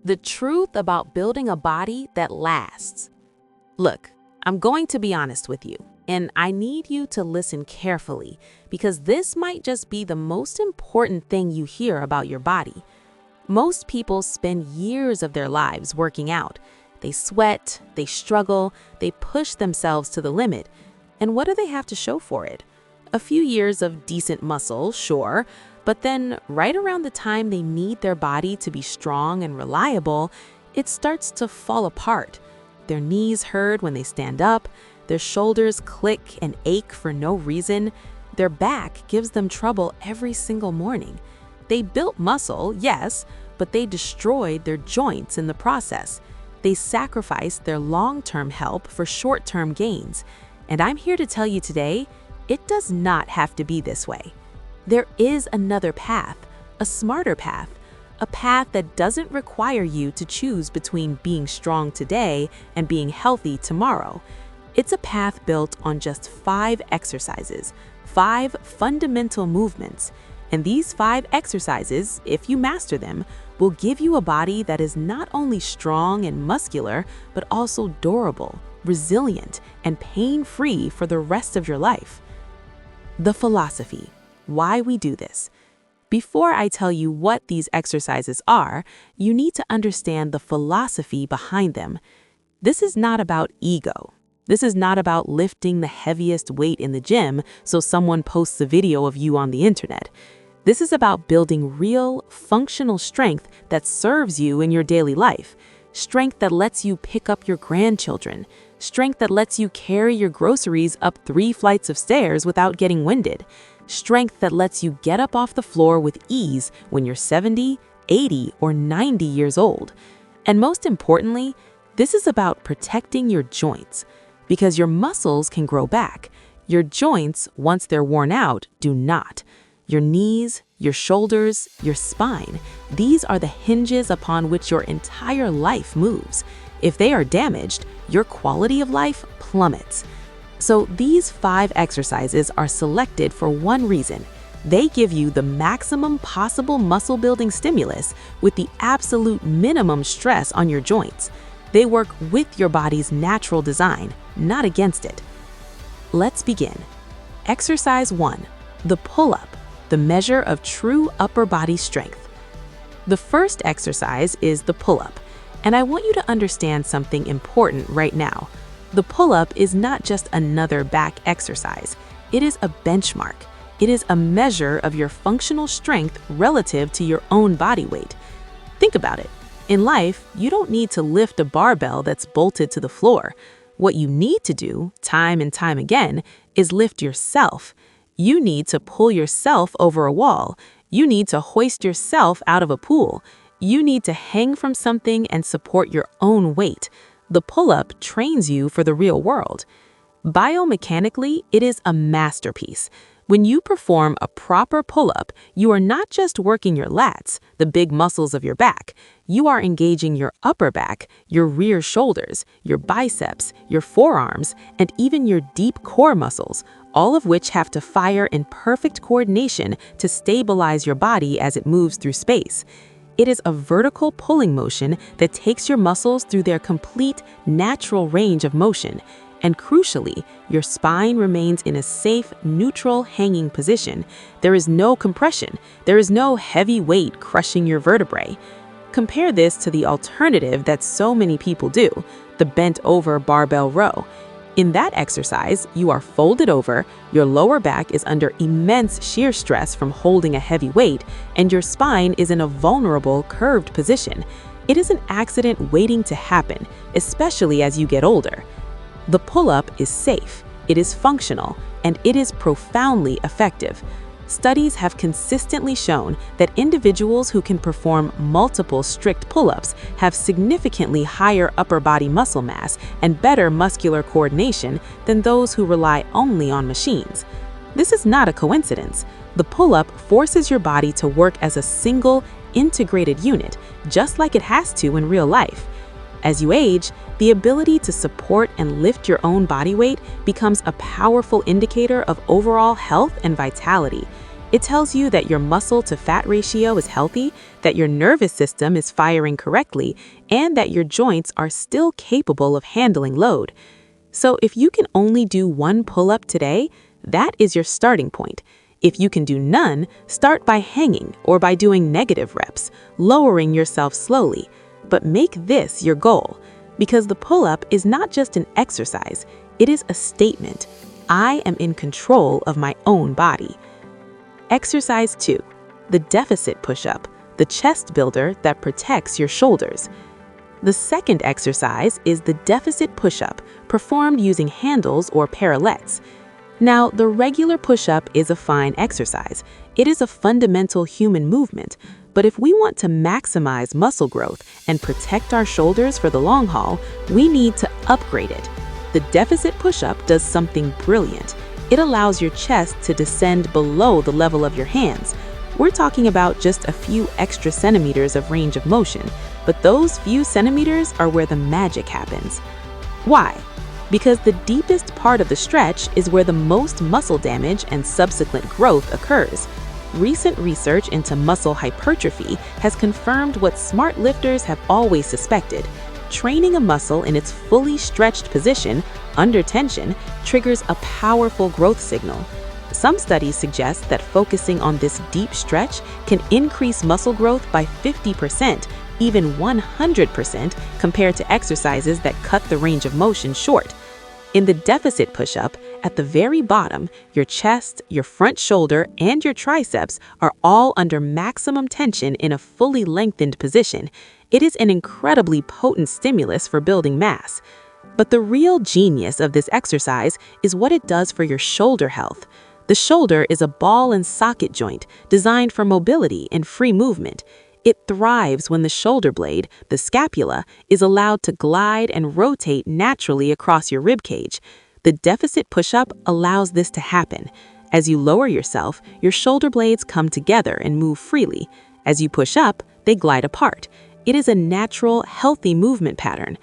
The truth about building a body that lasts. Look, I'm going to be honest with you, and I need you to listen carefully because this might just be the most important thing you hear about your body. Most people spend years of their lives working out. They sweat, they struggle, they push themselves to the limit. And what do they have to show for it? A few years of decent muscle, sure, but then right around the time they need their body to be strong and reliable, it starts to fall apart. Their knees hurt when they stand up, their shoulders click and ache for no reason, their back gives them trouble every single morning. They built muscle, yes, but they destroyed their joints in the process. They sacrificed their long-term health for short-term gains. And I'm here to tell you today, it does not have to be this way. There is another path, a smarter path, a path that doesn't require you to choose between being strong today and being healthy tomorrow. It's a path built on just 5 exercises, 5 fundamental movements. And these 5 exercises, if you master them, will give you a body that is not only strong and muscular, but also durable, resilient, and pain-free for the rest of your life. The philosophy, why we do this. Before I tell you what these exercises are, you need to understand the philosophy behind them. This is not about ego. This is not about lifting the heaviest weight in the gym so someone posts a video of you on the internet. This is about building real, functional strength that serves you in your daily life. Strength that lets you pick up your grandchildren. Strength that lets you carry your groceries up 3 flights of stairs without getting winded. Strength that lets you get up off the floor with ease when you're 70, 80, or 90 years old. And most importantly, this is about protecting your joints. Because your muscles can grow back. Your joints, once they're worn out, do not. Your knees, your shoulders, your spine, these are the hinges upon which your entire life moves. If they are damaged, your quality of life plummets. So these 5 exercises are selected for one reason. They give you the maximum possible muscle building stimulus with the absolute minimum stress on your joints. They work with your body's natural design, not against it. Let's begin. Exercise 1, the pull-up, the measure of true upper body strength. The first exercise is the pull-up, and I want you to understand something important right now. The pull-up is not just another back exercise. It is a benchmark. It is a measure of your functional strength relative to your own body weight. Think about it. In life, you don't need to lift a barbell that's bolted to the floor. What you need to do, time and time again, is lift yourself. You need to pull yourself over a wall. You need to hoist yourself out of a pool. You need to hang from something and support your own weight. The pull-up trains you for the real world. Biomechanically, it is a masterpiece. When you perform a proper pull-up, you are not just working your lats, the big muscles of your back. You are engaging your upper back, your rear shoulders, your biceps, your forearms, and even your deep core muscles, all of which have to fire in perfect coordination to stabilize your body as it moves through space. It is a vertical pulling motion that takes your muscles through their complete, natural range of motion. And crucially, your spine remains in a safe, neutral, hanging position. There is no compression. There is no heavy weight crushing your vertebrae. Compare this to the alternative that so many people do, the bent-over barbell row. In that exercise, you are folded over, your lower back is under immense shear stress from holding a heavy weight, and your spine is in a vulnerable, curved position. It is an accident waiting to happen, especially as you get older. The pull-up is safe, it is functional, and it is profoundly effective. Studies have consistently shown that individuals who can perform multiple strict pull-ups have significantly higher upper body muscle mass and better muscular coordination than those who rely only on machines. This is not a coincidence. The pull-up forces your body to work as a single, integrated unit, just like it has to in real life. As you age, the ability to support and lift your own body weight becomes a powerful indicator of overall health and vitality. It tells you that your muscle-to-fat ratio is healthy, that your nervous system is firing correctly, and that your joints are still capable of handling load. So if you can only do one pull-up today, that is your starting point. If you can do none, start by hanging or by doing negative reps, lowering yourself slowly. But make this your goal, because the pull-up is not just an exercise, it is a statement. I am in control of my own body. Exercise 2, the deficit push-up, the chest builder that protects your shoulders. The second exercise is the deficit push-up, performed using handles or parallettes. Now, the regular push-up is a fine exercise. It is a fundamental human movement, but if we want to maximize muscle growth and protect our shoulders for the long haul, we need to upgrade it. The deficit push-up does something brilliant. It allows your chest to descend below the level of your hands. We're talking about just a few extra centimeters of range of motion, but those few centimeters are where the magic happens. Why? Because the deepest part of the stretch is where the most muscle damage and subsequent growth occurs. Recent research into muscle hypertrophy has confirmed what smart lifters have always suspected. Training a muscle in its fully stretched position, under tension, triggers a powerful growth signal. Some studies suggest that focusing on this deep stretch can increase muscle growth by 50%, even 100% compared to exercises that cut the range of motion short. In the deficit push-up, at the very bottom, your chest, your front shoulder, and your triceps are all under maximum tension in a fully lengthened position. It is an incredibly potent stimulus for building mass. But the real genius of this exercise is what it does for your shoulder health. The shoulder is a ball and socket joint designed for mobility and free movement. It thrives when the shoulder blade, the scapula, is allowed to glide and rotate naturally across your rib cage. The deficit push-up allows this to happen. As you lower yourself, your shoulder blades come together and move freely. As you push up, they glide apart. It is a natural, healthy movement pattern.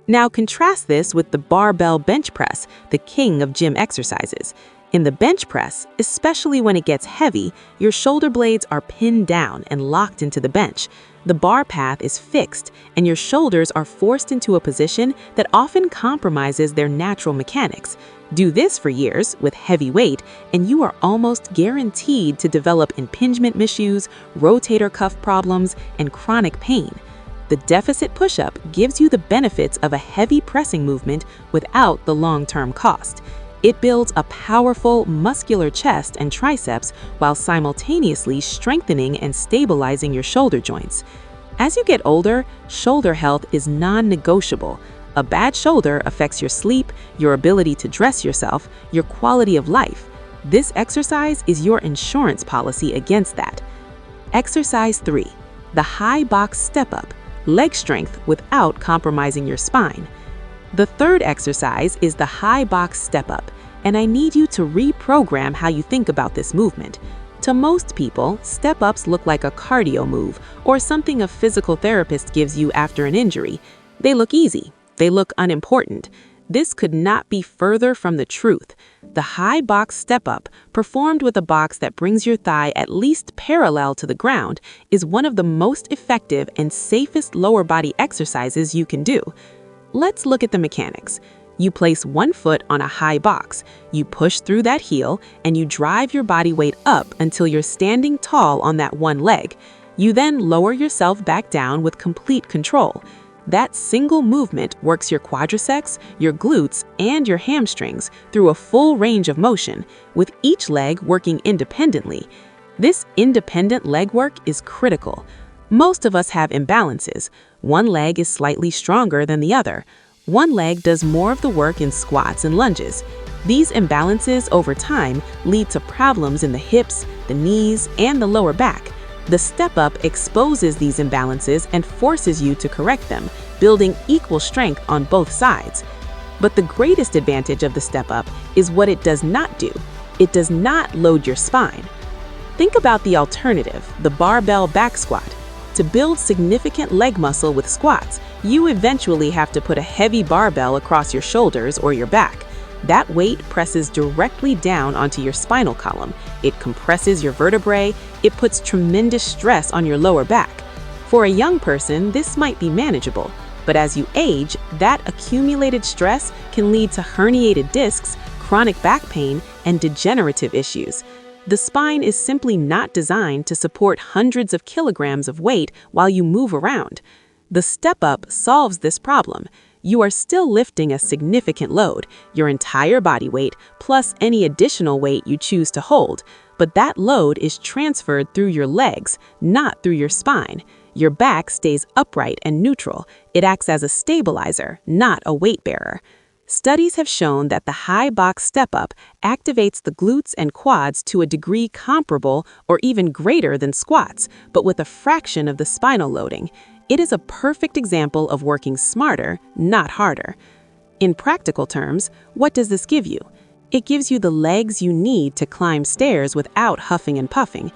Now contrast this with the barbell bench press, the king of gym exercises. In the bench press, especially when it gets heavy, your shoulder blades are pinned down and locked into the bench. The bar path is fixed, and your shoulders are forced into a position that often compromises their natural mechanics. Do this for years with heavy weight, and you are almost guaranteed to develop impingement issues, rotator cuff problems, and chronic pain. The deficit push-up gives you the benefits of a heavy pressing movement without the long-term cost. It builds a powerful, muscular chest and triceps while simultaneously strengthening and stabilizing your shoulder joints. As you get older, shoulder health is non-negotiable. A bad shoulder affects your sleep, your ability to dress yourself, your quality of life. This exercise is your insurance policy against that. Exercise 3, the high box step-up, leg strength without compromising your spine. The third exercise is the high box step-up, and I need you to reprogram how you think about this movement. To most people, step-ups look like a cardio move or something a physical therapist gives you after an injury. They look easy. They look unimportant. This could not be further from the truth. The high box step-up, performed with a box that brings your thigh at least parallel to the ground, is one of the most effective and safest lower body exercises you can do. Let's look at the mechanics. You place one foot on a high box, you push through that heel, and you drive your body weight up until you're standing tall on that one leg. You then lower yourself back down with complete control. That single movement works your quadriceps, your glutes, and your hamstrings through a full range of motion, with each leg working independently. This independent leg work is critical. Most of us have imbalances. One leg is slightly stronger than the other. One leg does more of the work in squats and lunges. These imbalances over time lead to problems in the hips, the knees, and the lower back. The step-up exposes these imbalances and forces you to correct them, building equal strength on both sides. But the greatest advantage of the step-up is what it does not do. It does not load your spine. Think about the alternative, the barbell back squat. To build significant leg muscle with squats, you eventually have to put a heavy barbell across your shoulders or your back. That weight presses directly down onto your spinal column. It compresses your vertebrae. It puts tremendous stress on your lower back. For a young person, this might be manageable, but as you age, that accumulated stress can lead to herniated discs, chronic back pain, and degenerative issues. The spine is simply not designed to support hundreds of kilograms of weight while you move around. The step-up solves this problem. You are still lifting a significant load, your entire body weight, plus any additional weight you choose to hold, but that load is transferred through your legs, not through your spine. Your back stays upright and neutral. It acts as a stabilizer, not a weight bearer. Studies have shown that the high box step-up activates the glutes and quads to a degree comparable or even greater than squats, but with a fraction of the spinal loading. It is a perfect example of working smarter, not harder. In practical terms, what does this give you? It gives you the legs you need to climb stairs without huffing and puffing.